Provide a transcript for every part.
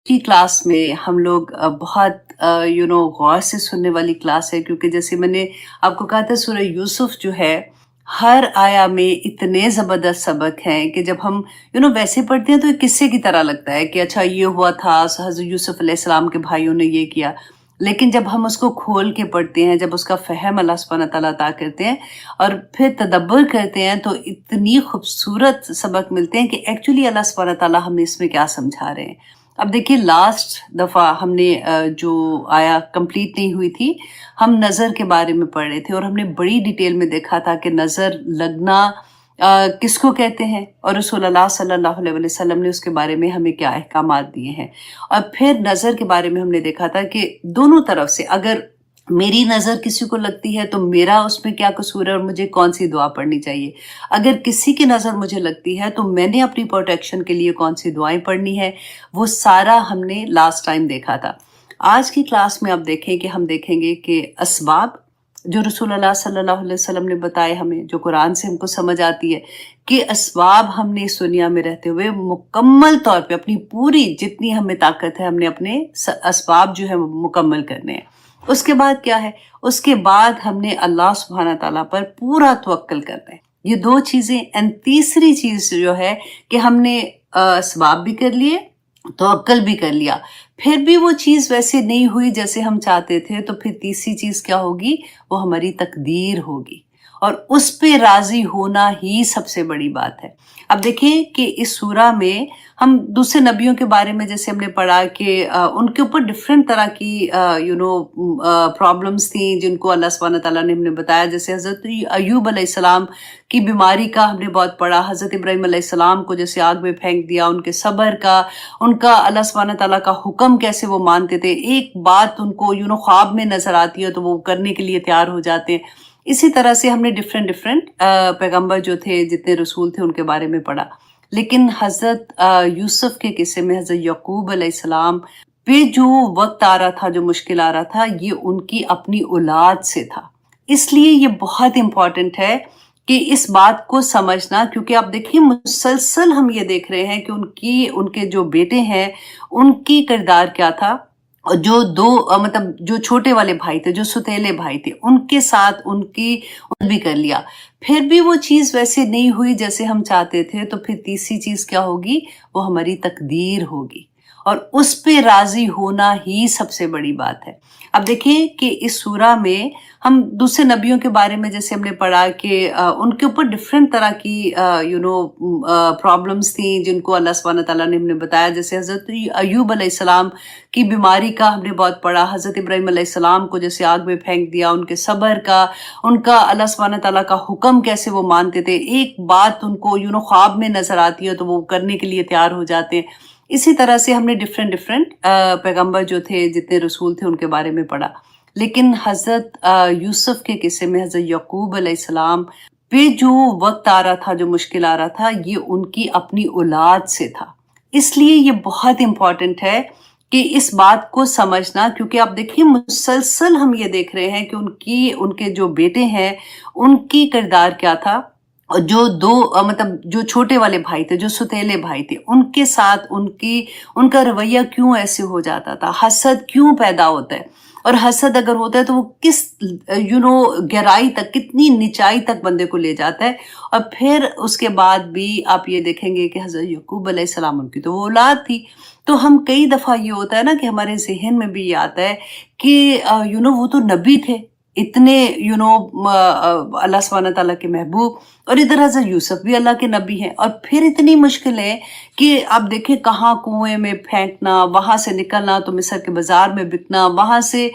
کی کلاس میں ہم لوگ بہت غور سے سننے والی کلاس ہے، کیونکہ جیسے میں نے آپ کو کہا تھا سورہ یوسف جو ہے ہر آیا میں اتنے زبردست سبق ہیں کہ جب ہم ویسے پڑھتے ہیں تو ایک قصے کی طرح لگتا ہے کہ اچھا یہ ہوا تھا، حضرت یوسف علیہ السلام کے بھائیوں نے یہ کیا. لیکن جب ہم اس کو کھول کے پڑھتے ہیں، جب اس کا فہم اللہ سبحانہ تعالیٰ عطا کرتے ہیں اور پھر تدبر کرتے ہیں، تو اتنی خوبصورت سبق ملتے ہیں کہ ایکچولی اللہ سبحانہ تعالیٰ ہمیں اس میں کیا سمجھا رہے ہیں. اب دیکھیے لاسٹ دفعہ ہم نے جو آیا کمپلیٹ نہیں ہوئی تھی، ہم نظر کے بارے میں پڑھ رہے تھے اور ہم نے بڑی ڈیٹیل میں دیکھا تھا کہ نظر لگنا کس کو کہتے ہیں، اور رسول اللہ صلی اللہ علیہ وسلم نے اس کے بارے میں ہمیں کیا احکامات دیے ہیں. اور پھر نظر کے بارے میں ہم نے دیکھا تھا کہ دونوں طرف سے اگر میری نظر کسی کو لگتی ہے تو میرا اس میں کیا قصور ہے اور مجھے کون سی دعا پڑھنی چاہیے. اگر کسی کی نظر مجھے لگتی ہے تو میں نے اپنی پروٹیکشن کے لیے کون سی دعائیں پڑھنی ہے، وہ سارا ہم نے لاسٹ ٹائم دیکھا تھا. آج کی کلاس میں آپ دیکھیں کہ ہم دیکھیں گے کہ اسباب جو رسول اللہ صلی اللہ علیہ وسلم نے بتائے ہمیں، جو قرآن سے ہم کو سمجھ آتی ہے کہ اسباب ہم نے اس دنیا میں رہتے ہوئے مکمل طور پہ اپنی پوری جتنی ہمیں طاقت ہے ہم نے اپنے اسباب جو ہے مکمل کرنے ہیں. اس کے بعد کیا ہے؟ اس کے بعد ہم نے اللہ سبحانہ تعالیٰ پر پورا توکل کرنا ہے. یہ دو چیزیں. اینڈ تیسری چیز جو ہے کہ ہم نے اسباب بھی کر لیے، توکل بھی کر لیا، پھر بھی وہ چیز ویسے نہیں ہوئی جیسے ہم چاہتے تھے، تو پھر تیسری چیز کیا ہوگی؟ وہ ہماری تقدیر ہوگی، اور اس پہ راضی ہونا ہی سب سے بڑی بات ہے. اب دیکھیں کہ اس سورہ میں ہم دوسرے نبیوں کے بارے میں جیسے ہم نے پڑھا کہ ان کے اوپر ڈفرینٹ طرح کی پرابلمس تھیں جن کو اللہ سبحانہ تعالیٰ نے ہمیں بتایا. جیسے حضرت ایوب علیہ السلام کی بیماری کا ہم نے بہت پڑھا، حضرت ابراہیم علیہ السلام کو جیسے آگ میں پھینک دیا، ان کے صبر کا، ان کا اللہ سبحانہ تعالیٰ کا حکم کیسے وہ مانتے تھے، ایک بات ان کو خواب میں نظر آتی ہے تو وہ کرنے کے لیے تیار ہو جاتے ہیں. اسی طرح سے ہم نے ڈفرینٹ پیغمبر جو تھے، جتنے رسول تھے، ان کے بارے میں پڑھا. لیکن حضرت یوسف کے قصے میں حضرت یعقوب علیہ السلام پہ جو وقت آ رہا تھا، جو مشکل آ رہا تھا، یہ ان کی اپنی اولاد سے تھا. اس لیے یہ بہت امپورٹنٹ ہے کہ اس بات کو سمجھنا، کیونکہ آپ دیکھیں مسلسل ہم یہ دیکھ رہے ہیں کہ ان کے جو بیٹے ہیں ان کی کردار کیا تھا، اور جو دو جو چھوٹے والے بھائی تھے، جو ستیلے بھائی تھے، ان کے ساتھ ان بھی کر لیا، پھر بھی وہ چیز ویسے نہیں ہوئی جیسے ہم چاہتے تھے، تو پھر تیسری چیز کیا ہوگی؟ وہ ہماری تقدیر ہوگی، اور اس پہ راضی ہونا ہی سب سے بڑی بات ہے. اب دیکھیں کہ اس سورہ میں ہم دوسرے نبیوں کے بارے میں جیسے ہم نے پڑھا کہ ان کے اوپر ڈفرینٹ طرح کی پرابلمس تھیں جن کو اللہ سبحانہ تعالیٰ نے ہمیں بتایا. جیسے حضرت ایوب علیہ السلام کی بیماری کا ہم نے بہت پڑھا، حضرت ابراہیم علیہ السلام کو جیسے آگ میں پھینک دیا، ان کے صبر کا، ان کا اللہ سبحانہ تعالیٰ کا حکم کیسے وہ مانتے تھے، ایک بات ان کو خواب میں نظر آتی ہے تو وہ کرنے کے لیے تیار ہو جاتے ہیں. اسی طرح سے ہم نے ڈفرینٹ پیغمبر جو تھے، جتنے رسول تھے، ان کے بارے میں پڑھا. لیکن حضرت یوسف کے قصے میں حضرت یعقوب علیہ السلام پہ جو وقت آ رہا تھا، جو مشکل آ رہا تھا، یہ ان کی اپنی اولاد سے تھا. اس لیے یہ بہت امپورٹنٹ ہے کہ اس بات کو سمجھنا، کیونکہ آپ دیکھیں مسلسل ہم یہ دیکھ رہے ہیں کہ ان کے جو بیٹے ہیں ان کی کردار کیا تھا، اور جو جو چھوٹے والے بھائی تھے، جو ستیلے بھائی تھے، ان کے ساتھ ان کا رویہ کیوں ایسے ہو جاتا تھا، حسد کیوں پیدا ہوتا ہے، اور حسد اگر ہوتا ہے تو وہ کس گہرائی تک، کتنی نچائی تک بندے کو لے جاتا ہے. اور پھر اس کے بعد بھی آپ یہ دیکھیں گے کہ حضرت یعقوب علیہ السلام، ان کی تو وہ اولاد تھی. تو ہم کئی دفعہ یہ ہوتا ہے نا کہ ہمارے ذہن میں بھی یہ آتا ہے کہ وہ تو نبی تھے، اتنے اللہ سبحانہ تعالیٰ کے محبوب، اور ادھر حضرت یوسف بھی اللہ کے نبی ہیں، اور پھر اتنی مشکلیں کہ آپ دیکھیں کہاں کنویں میں پھینکنا، وہاں سے نکلنا تو مصر کے بازار میں بکنا، وہاں سے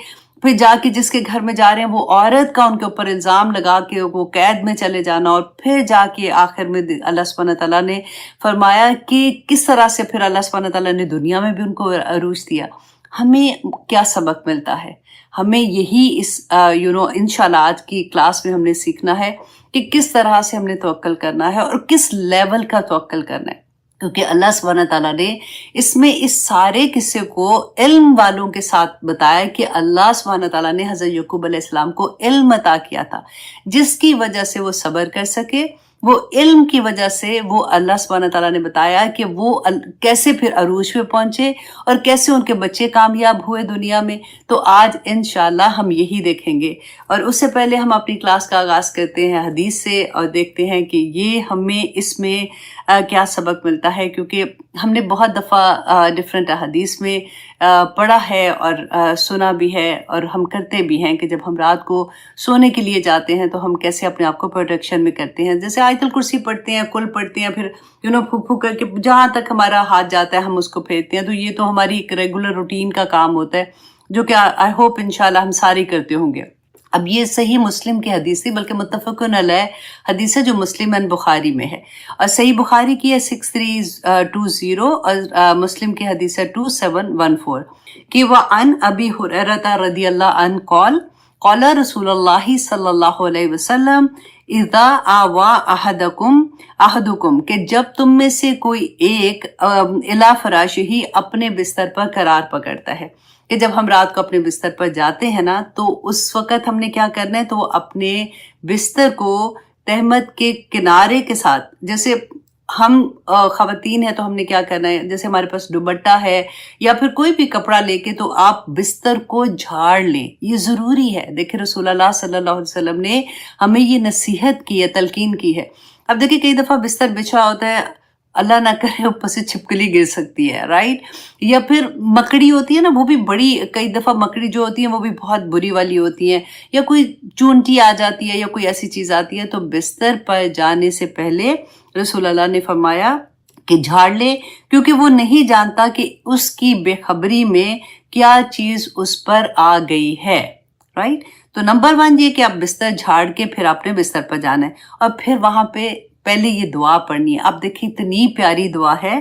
پھر جا کے جس کے گھر میں جا رہے ہیں وہ عورت کا ان کے اوپر الزام لگا کے وہ قید میں چلے جانا، اور پھر جا کے آخر میں اللہ سبحانہ تعالیٰ نے فرمایا کہ کس طرح سے پھر اللہ سبحانہ تعالیٰ نے دنیا میں بھی ان کو عروج دیا. ہمیں کیا سبق ملتا ہے؟ ہمیں یہی اس انشاءاللہ آج کی کلاس میں ہم نے سیکھنا ہے کہ کس طرح سے ہم نے توکل کرنا ہے اور کس لیول کا توکل کرنا ہے. کیونکہ اللہ سبحانہ تعالیٰ نے اس میں اس سارے قصے کو علم والوں کے ساتھ بتایا کہ اللہ سبحانہ تعالیٰ نے حضرت یعقوب علیہ السلام کو علم عطا کیا تھا، جس کی وجہ سے وہ صبر کر سکے، وہ علم کی وجہ سے وہ اللہ سبحانہ تعالیٰ نے بتایا کہ وہ کیسے پھر عروج پہ پہنچے اور کیسے ان کے بچے کامیاب ہوئے دنیا میں. تو آج انشاءاللہ ہم یہی دیکھیں گے. اور اس سے پہلے ہم اپنی کلاس کا آغاز کرتے ہیں حدیث سے اور دیکھتے ہیں کہ یہ ہمیں اس میں کیا سبق ملتا ہے، کیونکہ ہم نے بہت دفعہ ڈفرینٹ حدیث میں پڑھا ہے اور سنا بھی ہے، اور ہم کرتے بھی ہیں کہ جب ہم رات کو سونے کے لیے جاتے ہیں تو ہم کیسے اپنے آپ کو پروٹیکشن میں کرتے ہیں. جیسے آیت الکرسی پڑھتے ہیں، کل پڑھتے ہیں، پھر پھونک پھونک کر کے جہاں تک ہمارا ہاتھ جاتا ہے ہم اس کو پھیرتے ہیں. تو یہ تو ہماری ایک ریگولر روٹین کا کام ہوتا ہے جو کہ آئی ہوپ انشاءاللہ ہم سارے کرتے ہوں گے. اب یہ صحیح مسلم کی حدیث تھی، بلکہ متفقن علیہ حدیث ہے جو مسلم اینڈ بخاری میں ہے. اور صحیح بخاری کی ہے 6320 اور مسلم کی حدیث ہے 2714 کہ وَعَنْ أَبِي هُرَيْرَةَ رضی اللہ عنہ قال رسول اللہ صلی اللہ علیہ وسلم اذا آوا احدکم کہ جب تم میں سے کوئی ایک الی فراشہ اپنے بستر پر قرار پکڑتا ہے، کہ جب ہم رات کو اپنے بستر پر جاتے ہیں نا تو اس وقت ہم نے کیا کرنا ہے، تو وہ اپنے بستر کو تہمت کے کنارے کے ساتھ، جیسے ہم خواتین ہیں تو ہم نے کیا کرنا ہے، جیسے ہمارے پاس دوپٹہ ہے یا پھر کوئی بھی کپڑا لے کے تو آپ بستر کو جھاڑ لیں. یہ ضروری ہے. دیکھیں رسول اللہ صلی اللہ علیہ وسلم نے ہمیں یہ نصیحت کی ہے، تلقین کی ہے. اب دیکھیں کئی دفعہ بستر بچھا ہوتا ہے، اللہ نہ کرے اوپر سے چھپکلی گر سکتی ہے، رائٹ، یا پھر مکڑی ہوتی ہے نا، وہ بھی بڑی، کئی دفعہ مکڑی جو ہوتی ہیں وہ بھی بہت بری والی ہوتی ہیں، یا کوئی چونٹی آ جاتی ہے یا کوئی ایسی چیز آتی ہے. تو بستر پر جانے سے پہلے رسول اللہ نے فرمایا کہ جھاڑ لے، کیونکہ وہ نہیں جانتا کہ اس کی بے خبری میں کیا چیز اس پر آ گئی ہے، رائٹ. تو نمبر 1 یہ کہ آپ بستر جھاڑ کے پھر اپنے بستر پر جانا ہے، اور پھر وہاں پہ پہلے یہ دعا پڑھنی ہے. آپ دیکھیں اتنی پیاری دعا ہے،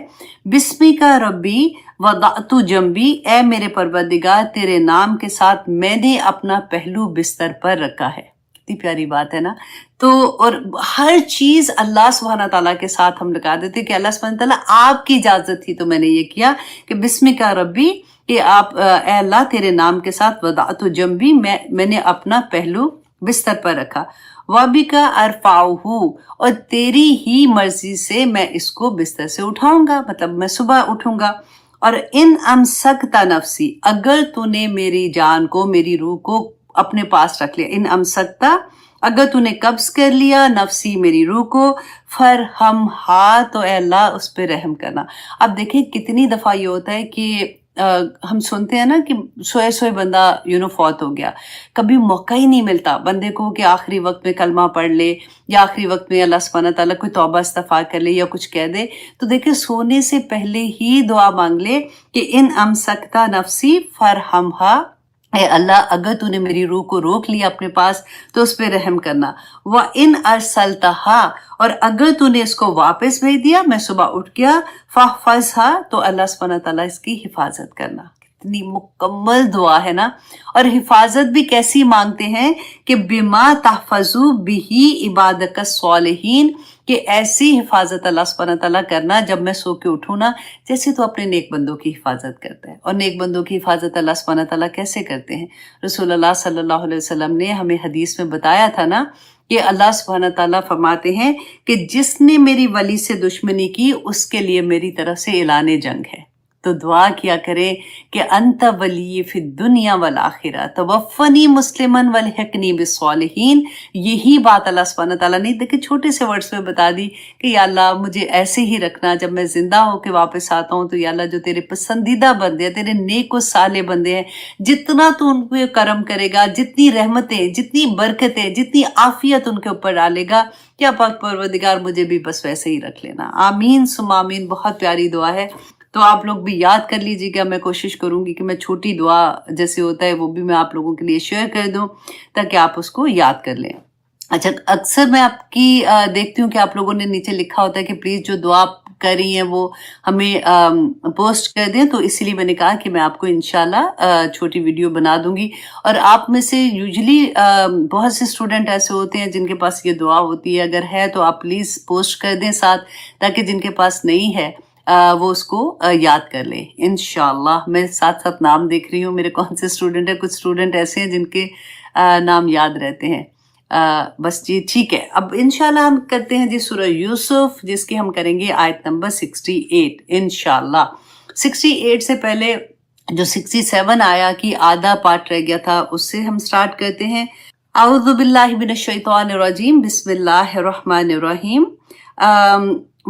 بسمی کا ربی وضعت جنبی، اے میرے پروردگار تیرے نام کے ساتھ میں نے اپنا پہلو بستر پر رکھا ہے. کتنی پیاری بات ہے نا. تو اور ہر چیز اللہ سبحانہ تعالیٰ کے ساتھ ہم لگا دیتے کہ اللہ سبحانہ تعالیٰ آپ کی اجازت تھی تو میں نے یہ کیا کہ بسمی کا ربی، کہ آپ اے اللہ تیرے نام کے ساتھ وضعت جنبی، میں نے اپنا پہلو بستر پر رکھا، وَبِكَ أَرْفَعُهُ، اور تیری ہی مرضی سے میں اس کو بستر سے اٹھاؤں گا، مطلب میں صبح اٹھوں گا. اور ان امسکت نفسی، اگر تو نے میری جان کو، میری روح کو اپنے پاس رکھ لیا، ان امسکت، اگر تو نے قبض کر لیا نفسی میری روح کو، فرحمھا، تو اے اللہ اس پہ رحم کرنا. اب دیکھیں کتنی دفعہ یہ ہوتا ہے کہ ہم سنتے ہیں نا کہ سوئے بندہ فوت ہو گیا، کبھی موقع ہی نہیں ملتا بندے کو کہ آخری وقت میں کلمہ پڑھ لے یا آخری وقت میں اللہ سبحانہ تعالیٰ کوئی توبہ استغفار کر لے یا کچھ کہہ دے. تو دیکھیں سونے سے پہلے ہی دعا مانگ لے کہ ان امسکتا نفسی فرحمھا، اے اللہ اگر تو نے میری روح کو روک لیا اپنے پاس تو اس پہ رحم کرنا. وَإِنْ أَرْسَلْتَهَا، اور اگر تو نے اس کو واپس بھیج دیا، میں صبح اٹھ گیا، فَاحْفَظْهَا، تو اللہ سبحانہ تعالیٰ اس کی حفاظت کرنا. کتنی مکمل دعا ہے نا. اور حفاظت بھی کیسی مانگتے ہیں کہ بِمَا تَحْفَظُ بِهِ عِبَادَكَ الصَّالِحِينَ، کہ ایسی حفاظت اللہ سبحانہ تعالیٰ کرنا جب میں سو کے اٹھوں نا، جیسے تو اپنے نیک بندوں کی حفاظت کرتا ہے. اور نیک بندوں کی حفاظت اللہ سبحانہ تعالیٰ کیسے کرتے ہیں؟ رسول اللہ صلی اللہ علیہ وسلم نے ہمیں حدیث میں بتایا تھا نا کہ اللہ سبحانہ تعالیٰ فرماتے ہیں کہ جس نے میری ولی سے دشمنی کی اس کے لیے میری طرف سے اعلان جنگ ہے. تو دعا کیا کریں کہ انت ولی فی الدنیا والآخرہ توفنی مسلمن والحقنی بالصالحین. یہی بات اللہ سبحانہ تعالیٰ نے دیکھیں چھوٹے سے ورڈز میں بتا دی کہ یا اللہ مجھے ایسے ہی رکھنا، جب میں زندہ ہو کے واپس آتا ہوں تو یا اللہ جو تیرے پسندیدہ بندے ہیں، تیرے نیک و صالح بندے ہیں، جتنا تو ان پہ کرم کرے گا، جتنی رحمتیں، جتنی برکتیں، جتنی عافیت ان کے اوپر ڈالے گا، کیا پاک پروردگار مجھے بھی بس ویسے ہی رکھ لینا. آمین ثم آمین. بہت پیاری دعا ہے. تو آپ لوگ بھی یاد کر لیجیے گا. میں کوشش کروں گی کہ میں چھوٹی دعا جیسے ہوتا ہے وہ بھی میں آپ لوگوں کے لیے شیئر کر دوں تاکہ آپ اس کو یاد کر لیں. اچھا، اکثر میں آپ کی دیکھتی ہوں کہ آپ لوگوں نے نیچے لکھا ہوتا ہے کہ پلیز جو دعا کر رہی ہیں وہ ہمیں پوسٹ کر دیں، تو اسی لیے میں نے کہا کہ میں آپ کو انشاءاللہ چھوٹی ویڈیو بنا دوں گی. اور آپ میں سے یوزلی بہت سے اسٹوڈنٹ ایسے ہوتے ہیں جن کے پاس یہ دعا ہوتی ہے، اگر ہے تو آپ پلیز پوسٹ کر دیں ساتھ، تاکہ جن کے پاس نہیں ہے وہ اس کو یاد کر لیں انشاءاللہ. میں ساتھ ساتھ نام دیکھ رہی ہوں میرے کون سے اسٹوڈنٹ ہیں. کچھ اسٹوڈنٹ ایسے ہیں جن کے نام یاد رہتے ہیں. بس جی ٹھیک ہے. اب انشاءاللہ ہم کرتے ہیں جی سورہ یوسف، جس کی ہم کریں گے آیت نمبر 68 انشاءاللہ. 68 سے پہلے جو 67 آیا کہ آدھا پارٹ رہ گیا تھا، اس سے ہم سٹارٹ کرتے ہیں. اعوذ باللہ من الشیطان الرجیم، بسم اللہ الرحمن الرحیم.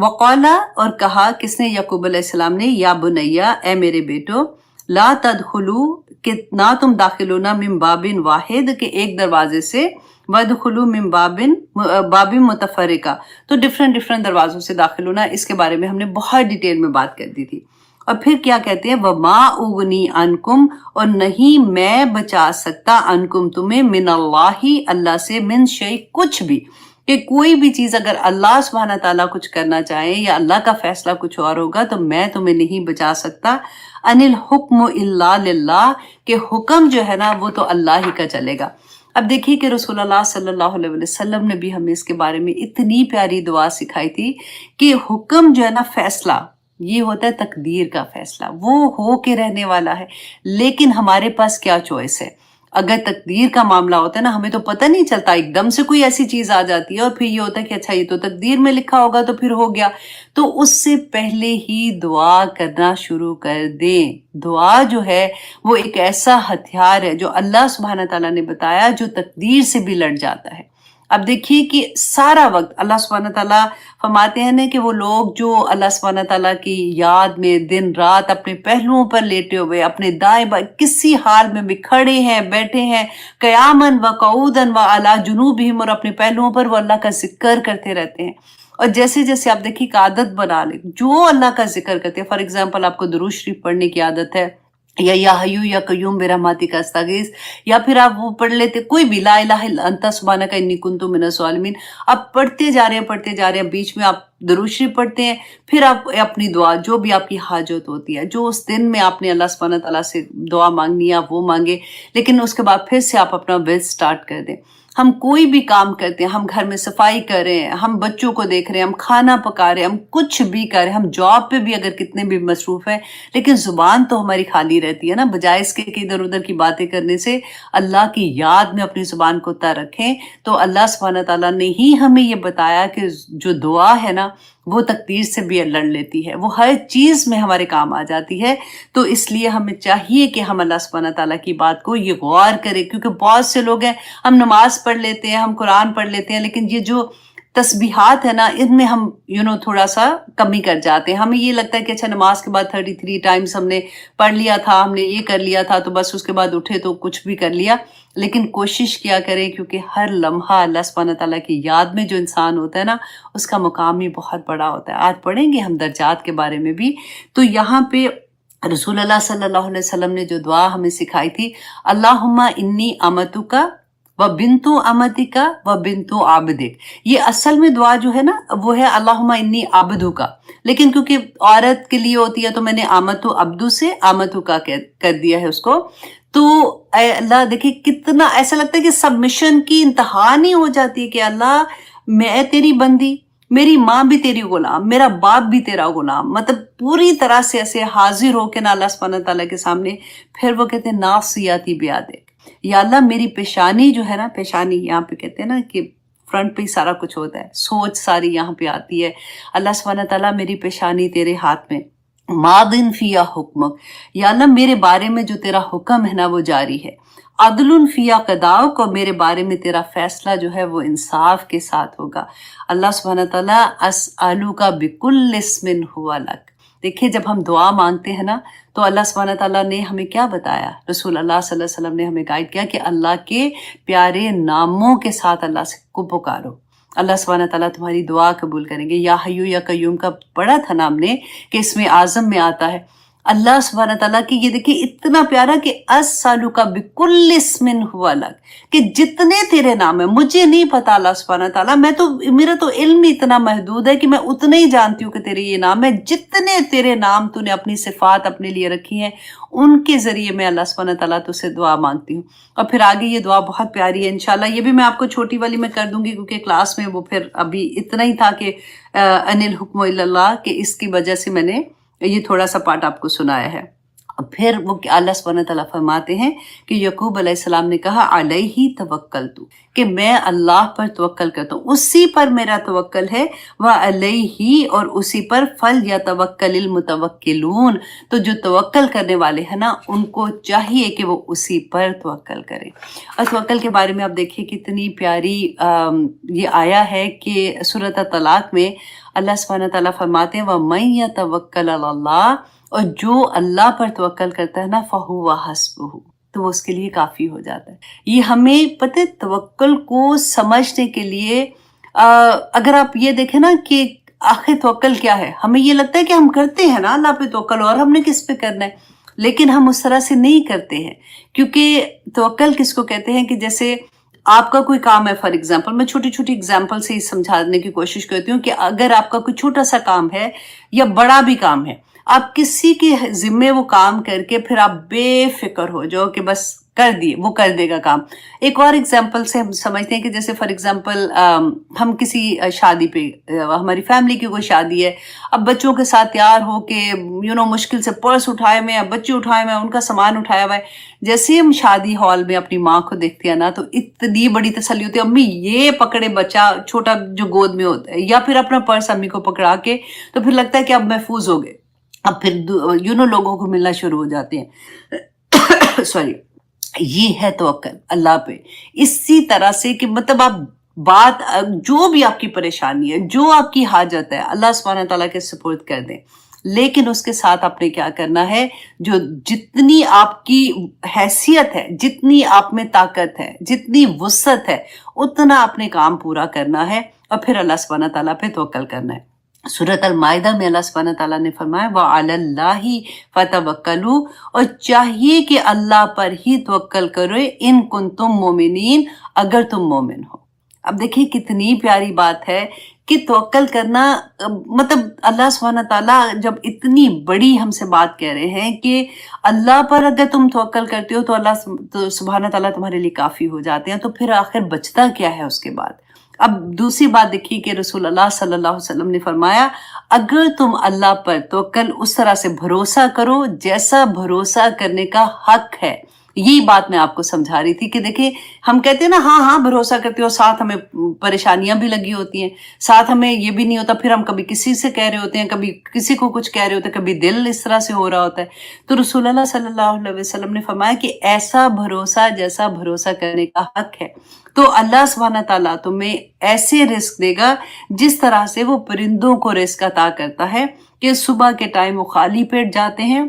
وقالا، اور کہا کس نے؟ یعقوب علیہ السلام نے. یا بنیا، اے میرے بیٹو. لا تدخلو، کہ نہ تم داخل ہونا، من باب واحد، کہ ایک دروازے سے. وَادْخُلُوا مِن باب متفرقہ، تو ڈفرینٹ دروازوں سے داخل ہونا. اس کے بارے میں ہم نے بہت ڈیٹیل میں بات کر دی تھی. اور پھر کیا کہتے ہیں؟ وَمَا أُغْنِي عَنْكُمْ، اور نہیں میں بچا سکتا، عَنْكُمْ تمہیں، من اللہ، اللہ سے، من شیء، کچھ بھی. کہ کوئی بھی چیز اگر اللہ سبحانہ تعالیٰ کچھ کرنا چاہیں یا اللہ کا فیصلہ کچھ اور ہوگا تو میں تمہیں نہیں بچا سکتا. ان الحکم الا للہ، کہ حکم جو ہے نا وہ تو اللہ ہی کا چلے گا. اب دیکھیے کہ رسول اللہ صلی اللہ علیہ وسلم نے بھی ہمیں اس کے بارے میں اتنی پیاری دعا سکھائی تھی کہ حکم جو ہے نا، فیصلہ یہ ہوتا ہے تقدیر کا فیصلہ، وہ ہو کے رہنے والا ہے. لیکن ہمارے پاس کیا چوائس ہے؟ اگر تقدیر کا معاملہ ہوتا ہے نا، ہمیں تو پتہ نہیں چلتا، ایک دم سے کوئی ایسی چیز آ جاتی ہے اور پھر یہ ہوتا ہے کہ اچھا یہ تو تقدیر میں لکھا ہوگا تو پھر ہو گیا. تو اس سے پہلے ہی دعا کرنا شروع کر دیں. دعا جو ہے وہ ایک ایسا ہتھیار ہے جو اللہ سبحانہ تعالیٰ نے بتایا، جو تقدیر سے بھی لڑ جاتا ہے. اب دیکھیے کہ سارا وقت اللہ سبحانہ تعالیٰ فرماتے ہیں نا کہ وہ لوگ جو اللہ سبحانہ تعالیٰ کی یاد میں دن رات اپنے پہلوؤں پر لیٹے ہوئے، اپنے دائیں بائیں کسی حال میں بھی کھڑے ہیں، بیٹھے ہیں، قیاماً و قعوداً و علی جنوبہم، اور اپنے پہلوؤں پر وہ اللہ کا ذکر کرتے رہتے ہیں. اور جیسے جیسے آپ دیکھیے کہ عادت بنا لیں، جو اللہ کا ذکر کرتے ہیں. فار ایگزامپل آپ کو درود شریف پڑھنے کی عادت ہے، یا حیو یا قیوم برحمتک استغیث، یا پھر آپ وہ پڑھ لیتے کوئی بھی لا الہ الا انت سبحانک انی کنت من الظالمین. آپ پڑھتے جا رہے ہیں، بیچ میں آپ درود شریف پڑھتے ہیں، پھر آپ اپنی دعا جو بھی آپ کی حاجت ہوتی ہے، جو اس دن میں آپ نے اللہ سبحانہ تعالیٰ سے دعا مانگنی ہے آپ وہ مانگے. لیکن اس کے بعد پھر سے آپ اپنا ورد سٹارٹ کر دیں. ہم کوئی بھی کام کرتے ہیں، ہم گھر میں صفائی کر رہے ہیں، ہم بچوں کو دیکھ رہے ہیں، ہم کھانا پکا رہے ہیں، ہم کچھ بھی کر رہے ہیں، ہم جاب پہ بھی اگر کتنے بھی مصروف ہیں، لیکن زبان تو ہماری خالی رہتی ہے نا. بجائے اس کے کہ ادھر ادھر کی باتیں کرنے سے اللہ کی یاد میں اپنی زبان کو تر رکھیں. تو اللہ سبحانہ تعالیٰ نے ہی ہمیں یہ بتایا کہ جو دعا ہے نا وہ تقدیر سے بھی لڑ لیتی ہے، وہ ہر چیز میں ہمارے کام آ جاتی ہے. تو اس لیے ہمیں چاہیے کہ ہم اللہ سبحانہ تعالیٰ کی بات کو یہ غور کریں، کیونکہ بہت سے لوگ ہیں، ہم نماز پڑھ لیتے ہیں، ہم قرآن پڑھ لیتے ہیں، لیکن یہ جو تسبیحات ہے نا، ان میں ہم تھوڑا سا کمی کر جاتے ہیں. ہمیں یہ لگتا ہے کہ اچھا نماز کے بعد 33 ٹائمز ہم نے پڑھ لیا تھا، ہم نے یہ کر لیا تھا، تو بس اس کے بعد اٹھے تو کچھ بھی کر لیا. لیکن کوشش کیا کریں، کیونکہ ہر لمحہ اللہ سبحانہ تعالیٰ کی یاد میں جو انسان ہوتا ہے نا، اس کا مقام ہی بہت بڑا ہوتا ہے. آج پڑھیں گے ہم درجات کے بارے میں بھی. تو یہاں پہ رسول اللہ صلی اللہ علیہ وسلم نے جو دعا ہمیں سکھائی تھی، اللہم انی امتک و بنتو امتک و بنتو عبدک، یہ اصل میں دعا جو ہے نا وہ ہے اللہم انی عبدک. لیکن کیونکہ عورت کے لیے ہوتی ہے تو میں نے آمتو عبدو سے آمتو کا کر دیا ہے اس کو. تو اے اللہ، دیکھیں کتنا ایسا لگتا ہے کہ سبمیشن کی انتہا نہیں ہو جاتی ہے کہ اللہ میں تیری بندی، میری ماں بھی تیری غلام، میرا باپ بھی تیرا غلام، مطلب پوری طرح سے ایسے حاضر ہو کے نا اللہ سبحانہ تعالیٰ کے سامنے. پھر وہ کہتے ہیں ناصیاتی بیادک، یا اللہ میری پیشانی جو ہے نا، پیشانی یہاں پہ کہتے ہیں نا کہ فرنٹ پہ ہی سارا کچھ ہوتا ہے، سوچ ساری یہاں پہ آتی ہے. اللہ سبحانہ تعالیٰ میری پیشانی تیرے ہاتھ میں، ماضٍ فیہا حکمک، یا اللہ میرے بارے میں جو تیرا حکم ہے نا وہ جاری ہے. عدل فیہا قضاؤک، اور میرے بارے میں تیرا فیصلہ جو ہے وہ انصاف کے ساتھ ہوگا. اللہ سبحانہ تعالیٰ اسألک بکل اسم ھو لک. دیکھیے جب ہم دعا مانگتے ہیں نا تو اللہ سبحانہ تعالیٰ نے ہمیں کیا بتایا، رسول اللہ صلی اللہ علیہ وسلم نے ہمیں گائیڈ کیا کہ اللہ کے پیارے ناموں کے ساتھ اللہ سے کو پکارو. اللہ سبحانہ تعالیٰ تمہاری دعا قبول کریں گے. یا حیو یا قیوم کا پڑھا تھا نام نے کہ اس میں اعظم میں آتا ہے اللہ سبحانہ تعالیٰ کی. یہ دیکھیں اتنا پیارا کہ اسألک بکل اسم ھو لک، کہ جتنے تیرے نام ہیں مجھے نہیں پتا اللہ سبحانہ تعالیٰ، میرا تو علم ہی اتنا محدود ہے کہ میں اتنا ہی جانتی ہوں کہ تیرے یہ نام ہے. جتنے تیرے نام تو نے اپنی صفات اپنے لیے رکھی ہیں ان کے ذریعے میں اللہ سبحانہ تعالیٰ تو سے دعا مانگتی ہوں. اور پھر آگے یہ دعا بہت پیاری ہے انشاءاللہ، یہ بھی میں آپ کو چھوٹی والی میں کر دوں گی کیونکہ کلاس میں وہ پھر ابھی اتنا ہی تھا کہ ان الحکم الا اللہ، کہ اس کی وجہ سے میں نے یہ تھوڑا سا پارٹ آپ کو سنایا ہے. پھر وہ اللہ سبحانہ تعالیٰ فرماتے ہیں کہ یعقوب علیہ السلام نے کہا علیہ توکلتو، کہ میں اللہ پر توکل کرتا ہوں، اسی پر میرا توکل ہے، وعلیہ، اور اسی پر فلیتوکل المتوکلون، تو جو توکل کرنے والے ہیں نا ان کو چاہیے کہ وہ اسی پر توکل کریں۔ اور توکل کے بارے میں آپ دیکھیے کتنی پیاری یہ آیا ہے کہ سورۃ طلاق میں اللہ سبحانہ تعالیٰ فرماتے ہیں وَمَن يَتَوَکَّلْ عَلَى اللَّهِ، اور جو اللہ پر توکل کرتا ہے نا فَهُوَ حَسْبُهُ، تو وہ اس کے لیے کافی ہو جاتا ہے۔ یہ ہمیں پتہ توکل کو سمجھنے کے لیے اگر آپ یہ دیکھیں نا کہ آخر توکل کیا ہے، ہمیں یہ لگتا ہے کہ ہم کرتے ہیں نا اللہ پہ توکل، اور ہم نے کس پہ کرنا ہے، لیکن ہم اس طرح سے نہیں کرتے ہیں۔ کیونکہ توکل کس کو کہتے ہیں کہ جیسے آپ کا کوئی کام ہے، فار ایگزامپل، میں چھوٹی چھوٹی ایگزامپل سے ہی سمجھانے کی کوشش کرتی ہوں کہ اگر آپ کا کوئی چھوٹا سا کام ہے یا بڑا بھی کام ہے، آپ کسی کے ذمے وہ کام کر کے پھر آپ بے فکر ہو جاؤ کہ بس کر دیے، وہ کر دے گا کام۔ ایک اور ایگزامپل سے ہم سمجھتے ہیں کہ جیسے فار ایگزامپل ہم کسی شادی پہ، ہماری فیملی کی کوئی شادی ہے، اب بچوں کے ساتھ تیار ہو کے مشکل سے پرس اٹھائے ہوئے ہیں، بچے اٹھائے ہوئے ہیں، ان کا سامان اٹھایا ہوا ہے، جیسے ہم شادی ہال میں اپنی ماں کو دیکھتے ہیں نا تو اتنی بڑی تسلی ہوتی ہے، امی یہ پکڑے بچہ چھوٹا جو گود میں ہوتا ہے، یا پھر اپنا پرس امی کو پکڑا کے، تو پھر لگتا ہے کہ اب محفوظ ہو گئے، اب پھر لوگوں کو ملنا شروع ہو جاتے ہیں سوری۔ یہ ہے توکل اللہ پہ۔ اسی طرح سے کہ مطلب آپ بات، جو بھی آپ کی پریشانی ہے، جو آپ کی حاجت ہے، اللہ سبحانہ تعالیٰ کے سپرد کر دیں، لیکن اس کے ساتھ آپ نے کیا کرنا ہے، جو جتنی آپ کی حیثیت ہے، جتنی آپ میں طاقت ہے، جتنی وسعت ہے، اتنا اپنے کام پورا کرنا ہے، اور پھر اللہ سبحانہ تعالیٰ پہ توکل کرنا ہے۔ سورۃ المائدہ میں اللہ سبحانہ تعالیٰ نے فرمایا وَعَلَى اللَّهِ فَتَوَكَّلُوا، اور چاہیے کہ اللہ پر ہی توکل کرو، ان کنتم مومنین، اگر تم مومن ہو۔ اب دیکھیے کتنی پیاری بات ہے کہ توکل کرنا، مطلب اللہ سبحانہ تعالیٰ جب اتنی بڑی ہم سے بات کہہ رہے ہیں کہ اللہ پر اگر تم توکل کرتے ہو تو اللہ سبحانہ تعالیٰ تمہارے لیے کافی ہو جاتے ہیں، تو پھر آخر بچتا کیا ہے اس کے بعد۔ اب دوسری بات دیکھیے کہ رسول اللہ صلی اللہ علیہ وسلم نے فرمایا اگر تم اللہ پر توکل اس طرح سے بھروسہ کرو جیسا بھروسہ کرنے کا حق ہے۔ یہی بات میں آپ کو سمجھا رہی تھی کہ دیکھیں ہم کہتے ہیں نا ہاں ہاں بھروسہ کرتے ہو، ساتھ ہمیں پریشانیاں بھی لگی ہوتی ہیں، ساتھ ہمیں یہ بھی نہیں ہوتا، پھر ہم کبھی کسی سے کہہ رہے ہوتے ہیں، کبھی کسی کو کچھ کہہ رہے ہوتے ہیں، کبھی دل اس طرح سے ہو رہا ہوتا ہے۔ تو رسول اللہ صلی اللہ علیہ وسلم نے فرمایا کہ ایسا بھروسہ جیسا بھروسہ کرنے کا حق ہے، تو اللہ سبحانہ تعالیٰ تمہیں ایسے رزق دے گا جس طرح سے وہ پرندوں کو رزق عطا کرتا ہے کہ صبح کے ٹائم وہ خالی پیٹ جاتے ہیں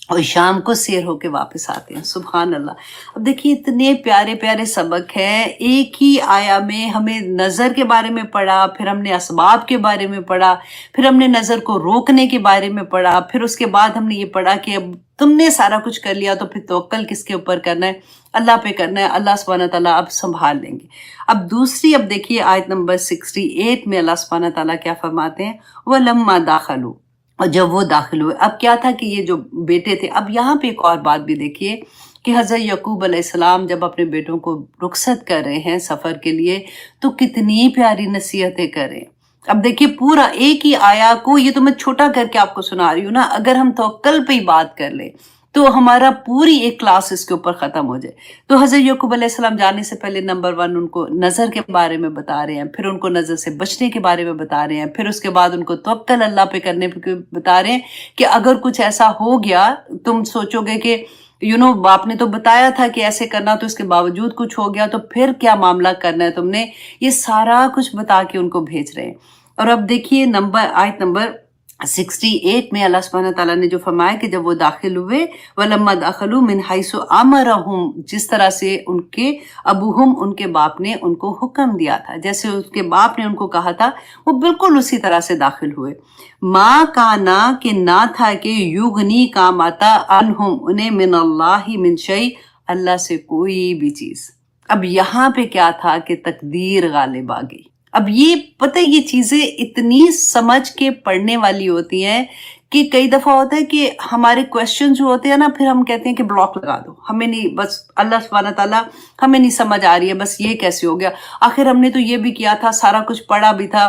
اور شام کو سیر ہو کے واپس آتے ہیں۔ سبحان اللہ۔ اب دیکھیے اتنے پیارے پیارے سبق ہیں، ایک ہی آیا میں ہمیں نظر کے بارے میں پڑھا، پھر ہم نے اسباب کے بارے میں پڑھا، پھر ہم نے نظر کو روکنے کے بارے میں پڑھا، پھر اس کے بعد ہم نے یہ پڑھا کہ اب تم نے سارا کچھ کر لیا تو پھر توکل کس کے اوپر کرنا ہے، اللہ پہ کرنا ہے، اللہ سبحانہ تعالیٰ اب سنبھال لیں گے۔ اب دوسری، اب دیکھیے آیت نمبر 68 میں اللہ سبحانہ تعالیٰ کیا فرماتے ہیں وَلَمَّا دَاخَلُوا، اور جب وہ داخل ہوئے، اب کیا تھا کہ یہ جو بیٹے تھے، اب یہاں پہ ایک اور بات بھی دیکھیے کہ حضرت یعقوب علیہ السلام جب اپنے بیٹوں کو رخصت کر رہے ہیں سفر کے لیے تو کتنی پیاری نصیحتیں کر رہے ہیں۔ اب دیکھیے پورا ایک ہی آیا کو، یہ تو میں چھوٹا کر کے آپ کو سنا رہی ہوں نا، اگر ہم توکل پہ ہی بات کر لیں تو ہمارا پوری ایک کلاس اس کے اوپر ختم ہو جائے۔ تو حضرت یعقوب علیہ السلام جانے سے پہلے نمبر 1 ان کو نظر کے بارے میں بتا رہے ہیں، پھر ان کو نظر سے بچنے کے بارے میں بتا رہے ہیں، پھر اس کے بعد ان کو توکل اللہ پہ کرنے پہ بتا رہے ہیں کہ اگر کچھ ایسا ہو گیا، تم سوچو گے کہ باپ نے تو بتایا تھا کہ ایسے کرنا، تو اس کے باوجود کچھ ہو گیا تو پھر کیا معاملہ کرنا ہے تم نے، یہ سارا کچھ بتا کے ان کو بھیج رہے ہیں۔ اور اب دیکھیے آیت نمبر 68 میں اللہ سبحانہ تعالیٰ نے جو فرمایا کہ جب وہ داخل ہوئے وَلَمَّا دَخَلُوا مِنْ حَيْثُ أَمَرَهُمْ، جس طرح سے ان کے ابوہم، ان کے باپ نے ان کو حکم دیا تھا، جیسے اس کے باپ نے ان کو کہا تھا، وہ بالکل اسی طرح سے داخل ہوئے۔ ماں کانا، کہ نہ تھا کہ یغنی کام آتا عنہم، انہیں من اللہ من شیء، اللہ سے کوئی بھی چیز۔ اب یہاں پہ کیا تھا کہ تقدیر غالب آ گئی۔ اب یہ پتہ، یہ چیزیں اتنی سمجھ کے پڑھنے والی ہوتی ہیں کہ کئی دفعہ ہوتا ہے کہ ہمارے کویشچن جو ہوتے ہیں نا، پھر ہم کہتے ہیں کہ بلاک لگا دو، ہمیں نہیں، بس اللہ سبحانہ تعالیٰ ہمیں نہیں سمجھ آ رہی ہے، بس یہ کیسے ہو گیا، آخر ہم نے تو یہ بھی کیا تھا، سارا کچھ پڑھا بھی تھا،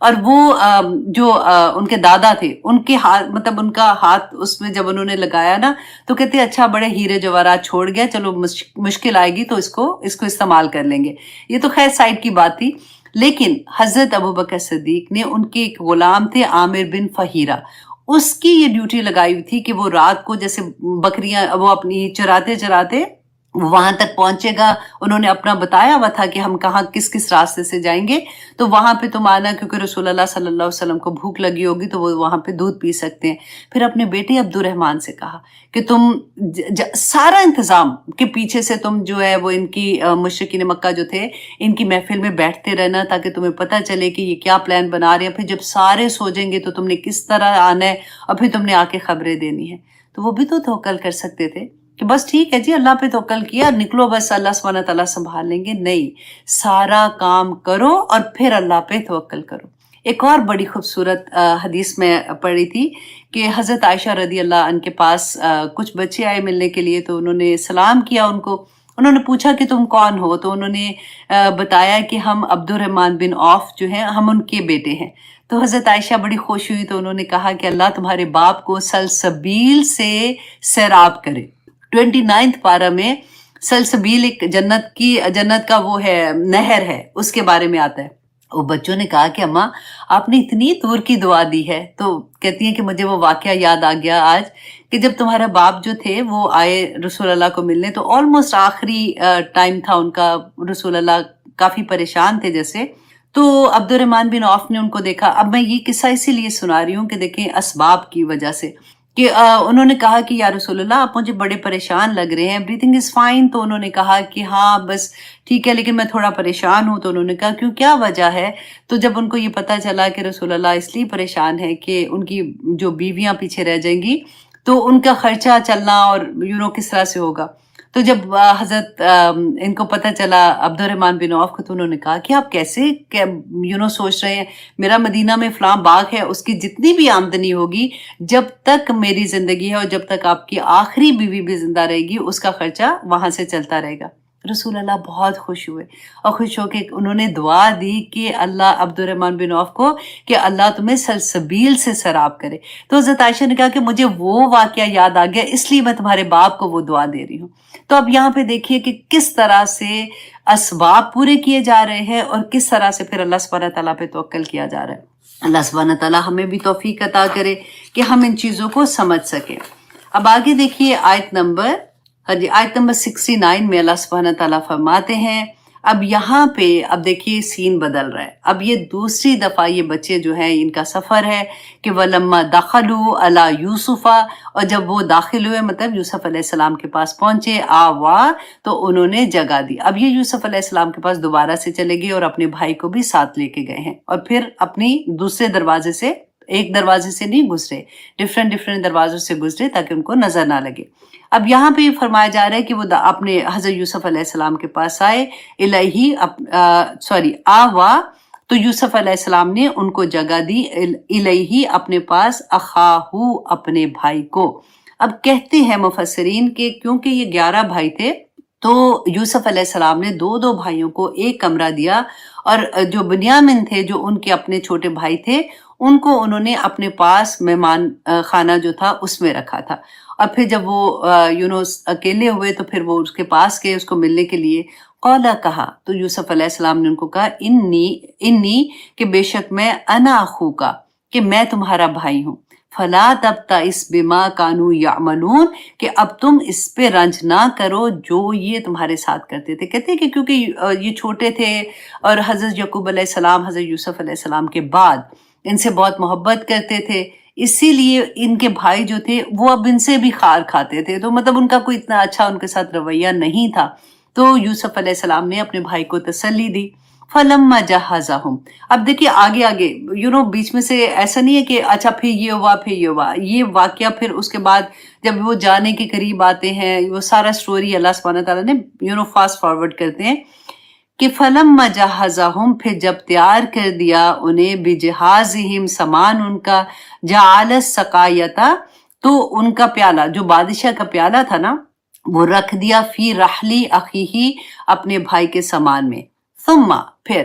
اور وہ جو ان کے دادا تھے ان کے ہاتھ مطلب ان کا ہاتھ اس میں جب انہوں نے لگایا نا تو کہتے اچھا بڑے ہیرے جواہرات چھوڑ گیا، چلو مشکل آئے گی تو اس کو استعمال کر لیں گے. یہ تو خیر سائڈ کی بات تھی. لیکن حضرت ابوبکر صدیق نے ان کے ایک غلام تھے عامر بن فہیرہ، اس کی یہ ڈیوٹی لگائی ہوئی تھی کہ وہ رات کو جیسے بکریاں وہ اپنی چراتے چراتے وہاں تک پہنچے گا. انہوں نے اپنا بتایا ہوا تھا کہ ہم کہاں کس راستے سے جائیں گے، تو وہاں پہ تم آنا، کیونکہ رسول اللہ صلی اللہ علیہ وسلم کو بھوک لگی ہوگی تو وہ وہاں پہ دودھ پی سکتے ہیں. پھر اپنے بیٹے عبد الرحمن سے کہا کہ تم سارا انتظام کے پیچھے سے تم جو ہے وہ ان کی مشرکین مکہ جو تھے ان کی محفل میں بیٹھتے رہنا تاکہ تمہیں پتہ چلے کہ یہ کیا پلان بنا رہے ہیں. پھر جب سارے سو جائیں گے تو تم نے کس طرح آنا ہے اور پھر تم نے آ کے خبریں دینی ہے. تو وہ بھی تو توکل کر سکتے تھے کہ بس ٹھیک ہے جی اللہ پہ توکل کیا نکلو، بس اللہ سبحانہ تعالیٰ سنبھال لیں گے. نہیں، سارا کام کرو اور پھر اللہ پہ توکل کرو. ایک اور بڑی خوبصورت حدیث میں پڑھی تھی کہ حضرت عائشہ رضی اللہ عنہ کے پاس کچھ بچے آئے ملنے کے لیے، تو انہوں نے سلام کیا ان کو. انہوں نے پوچھا کہ تم کون ہو؟ تو انہوں نے بتایا کہ ہم عبد الرحمن بن عوف جو ہیں ہم ان کے بیٹے ہیں. تو حضرت عائشہ بڑی خوش ہوئی، تو انہوں نے کہا کہ اللہ تمہارے باپ کو سلسبیل سے سیراب کرے. 29 پارہ میں سلسبیل ایک جنت کا وہ ہے نہر ہے، اس کے بارے میں آتا ہے. وہ بچوں نے کہا کہ اماں آپ نے اتنی دور کی دعا دی ہے. تو کہتی ہیں کہ مجھے وہ واقعہ یاد آ گیا آج کہ جب تمہارا باپ جو تھے وہ آئے رسول اللہ کو ملنے، تو آلموسٹ آخری ٹائم تھا ان کا، رسول اللہ کافی پریشان تھے جیسے. تو عبد الرحمن بن عوف نے ان کو دیکھا. اب میں یہ قصہ اسی لیے سنا رہی ہوں کہ دیکھیں اسباب کی وجہ سے، کہ انہوں نے کہا کہ یا رسول اللہ آپ مجھے بڑے پریشان لگ رہے ہیں، ایوری تھنگ از فائن. تو انہوں نے کہا کہ ہاں بس ٹھیک ہے لیکن میں تھوڑا پریشان ہوں. تو انہوں نے کہا کیوں، کیا وجہ ہے؟ تو جب ان کو یہ پتہ چلا کہ رسول اللہ اس لیے پریشان ہے کہ ان کی جو بیویاں پیچھے رہ جائیں گی تو ان کا خرچہ چلنا اور کس طرح سے ہوگا. تو جب حضرت ان کو پتہ چلا عبد الرحمن بن عوف کو، تو انہوں نے کہا کہ آپ کیسے سوچ رہے ہیں، میرا مدینہ میں فلاں باغ ہے، اس کی جتنی بھی آمدنی ہوگی جب تک میری زندگی ہے اور جب تک آپ کی آخری بیوی بھی زندہ رہے گی اس کا خرچہ وہاں سے چلتا رہے گا. رسول اللہ بہت خوش ہوئے اور خوش ہو کے انہوں نے دعا دی کہ اللہ عبد الرحمن بن عوف کو کہ اللہ تمہیں سلسبیل سے سراب کرے. تو حضرت عائشہ نے کہا کہ مجھے وہ واقعہ یاد آ گیا، اس لیے میں تمہارے باپ کو وہ دعا دے رہی ہوں. تو اب یہاں پہ دیکھیے کہ کس طرح سے اسباب پورے کیے جا رہے ہیں اور کس طرح سے پھر اللہ سبحانہ تعالیٰ پہ توکل کیا جا رہا ہے. اللہ سبحانہ تعالیٰ ہمیں بھی توفیق عطا کرے کہ ہم ان چیزوں کو سمجھ سکیں. اب آگے دیکھیے آیت نمبر 69 میں اللہ سبحانہ تعالیٰ فرماتے ہیں. اب یہاں پہ اب دیکھیے سین بدل رہا ہے. اب یہ دوسری دفعہ یہ بچے جو ہیں ان کا سفر ہے کہ وَلَمَّا دَخَلُوا عَلَى يُوسُفَ، اور جب وہ داخل ہوئے مطلب یوسف علیہ السلام کے پاس پہنچے، آوا تو انہوں نے جگہ دی. اب یہ یوسف علیہ السلام کے پاس دوبارہ سے چلے گئے اور اپنے بھائی کو بھی ساتھ لے کے گئے ہیں، اور پھر اپنی دوسرے دروازے سے، ایک دروازے سے نہیں گزرے، ڈفرینٹ دروازوں سے گزرے تاکہ ان کو نظر نہ لگے. اب یہاں پہ یہ فرمایا جا رہا ہے کہ وہ اپنے حضرت یوسف علیہ السلام کے پاس آئے، آوا تو یوسف علیہ السلام نے ان کو جگہ دی، الیہ اپنے پاس، اخاہو اپنے بھائی کو. اب کہتے ہیں مفسرین کہ کیونکہ یہ 11 بھائی تھے تو یوسف علیہ السلام نے دو بھائیوں کو ایک کمرہ دیا، اور جو بنیامین تھے جو ان کے اپنے چھوٹے بھائی تھے ان کو انہوں نے اپنے پاس مہمان خانہ جو تھا اس میں رکھا تھا. اور پھر جب وہ اکیلے ہوئے تو پھر وہ اس کے پاس گئے اس کو ملنے کے لیے. قولا کہا، تو یوسف علیہ السلام نے ان کو کہا انی کہ بے شک میں، انا اخوکا کہ میں تمہارا بھائی ہوں. فلا تبتئس بما کانوا یعملون کہ اب تم اس پہ رنج نہ کرو جو یہ تمہارے ساتھ کرتے تھے. کہتے ہیں کہ کیونکہ یہ چھوٹے تھے اور حضرت یعقوب علیہ السلام حضرت یوسف علیہ السلام کے بعد ان سے بہت محبت کرتے تھے، اسی لیے ان کے بھائی جو تھے وہ اب ان سے بھی خار کھاتے تھے، تو مطلب ان کا کوئی اتنا اچھا ان کے ساتھ رویہ نہیں تھا. تو یوسف علیہ السلام نے اپنے بھائی کو تسلی دی. فَلَمَّا جَهَّزَهُمْ، اب دیکھیے آگے بیچ میں سے ایسا نہیں ہے کہ اچھا پھر یہ ہوا، یہ واقعہ پھر اس کے بعد جب وہ جانے کے قریب آتے ہیں وہ سارا سٹوری اللہ سبحانہ تعالیٰ نے فاسٹ فارورڈ کرتے ہیں کہ فَلَمَّا جَهَّزَهُمْ پھر جب تیار کر دیا انہیں، بِجِهَازِهِمْ سامان ان کا، جَعَلَ السَّقَایَةَ تو ان کا پیالہ جو بادشاہ کا پیالہ تھا نا وہ رکھ دیا، فی رحلی اخیہ اپنے بھائی کے سامان میں. ثم پھر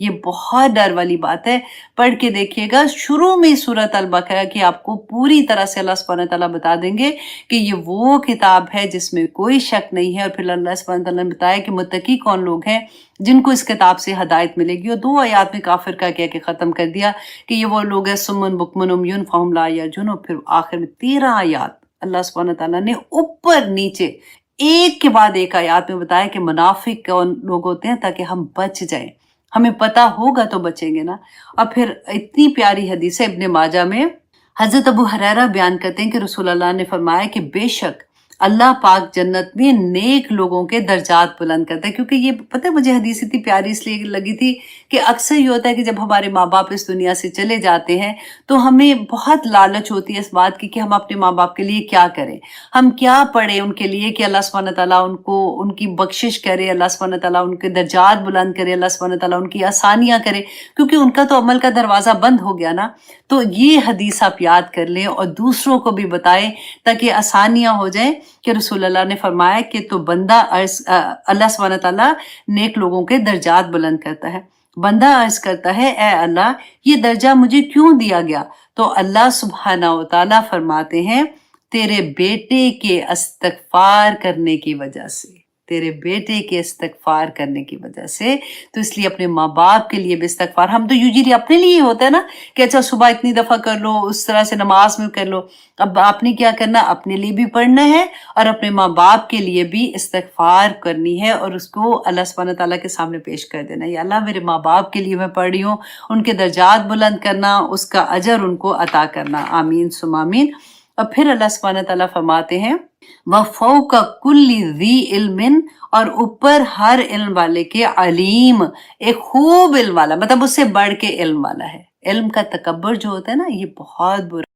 یہ بہت ڈر والی بات ہے. پڑھ کے دیکھیے گا شروع میں سورۃ البقرہ کی آپ کو پوری طرح سے اللہ سبحانہ تعالیٰ بتا دیں گے کہ یہ وہ کتاب ہے جس میں کوئی شک نہیں ہے. اور پھر اللہ سبحانہ تعالیٰ نے بتایا کہ متقی کون لوگ ہیں جن کو اس کتاب سے ہدایت ملے گی. اور 2 آیات میں کافر کا کہہ کے ختم کر دیا کہ یہ وہ لوگ ہیں سمن بکمن عمیٌ فہم لا یرجعون. اور پھر آخر میں 13 آیات اللہ سبحانہ تعالیٰ نے اوپر نیچے ایک کے بعد ایک آیات میں بتایا کہ منافق کون لوگ ہوتے ہیں تاکہ ہم بچ جائیں. ہمیں پتہ ہوگا تو بچیں گے نا. اور پھر اتنی پیاری حدیث ہے ابن ماجہ میں حضرت ابو ہریرہ بیان کرتے ہیں کہ رسول اللہ نے فرمایا کہ بے شک اللہ پاک جنت میں نیک لوگوں کے درجات بلند کرتا ہے. کیونکہ یہ پتہ ہے مجھے حدیث اتنی پیاری اس لیے لگی تھی کہ اکثر یہ ہوتا ہے کہ جب ہمارے ماں باپ اس دنیا سے چلے جاتے ہیں تو ہمیں بہت لالچ ہوتی ہے اس بات کی کہ ہم اپنے ماں باپ کے لیے کیا کریں, ہم کیا پڑھیں ان کے لیے کہ اللہ سبحانہ تعالیٰ ان کو ان کی بخشش کرے, اللہ سبحانہ تعالیٰ ان کے درجات بلند کرے, اللہ سبحانہ تعالیٰ ان کی آسانیاں کرے, کیونکہ ان کا تو عمل کا دروازہ بند ہو گیا نا. تو یہ حدیث آپ یاد کر لیں اور دوسروں کو بھی بتائیں تاکہ آسانیاں ہو جائیں کہ رسول اللہ نے فرمایا کہ تو بندہ اللہ سبحانہ تعالیٰ نیک لوگوں کے درجات بلند کرتا ہے. بندہ عرض کرتا ہے اے اللہ یہ درجہ مجھے کیوں دیا گیا؟ تو اللہ سبحانہ و تعالیٰ فرماتے ہیں تیرے بیٹے کے استغفار کرنے کی وجہ سے, تیرے بیٹے کے استغفار کرنے کی وجہ سے. تو اس لیے اپنے ماں باپ کے لیے بھی استغفار, ہم تو یوزلی اپنے لیے ہوتا ہے نا کہ اچھا صبح اتنی دفعہ کر لو, اس طرح سے نماز میں کر لو. اب آپ نے کیا کرنا, اپنے لیے بھی پڑھنا ہے اور اپنے ماں باپ کے لیے بھی استغفار کرنی ہے اور اس کو اللہ سبحانہ تعالیٰ کے سامنے پیش کر دینا. یا اللہ میرے ماں باپ کے لیے میں پڑھ رہی ہوں, ان کے درجات بلند کرنا, اس کا اجر ان کو عطا کرنا, آمین ثم آمین. اور پھر اللہ سبحانہ تعالیٰ فرماتے ہیں وَفَوْقَ كُلِّ ذِي عِلْمٍ, اور اوپر ہر علم والے کے علیم, ایک خوب علم والا, مطلب اس سے بڑھ کے علم والا ہے. علم کا تکبر جو ہوتا ہے نا یہ بہت برا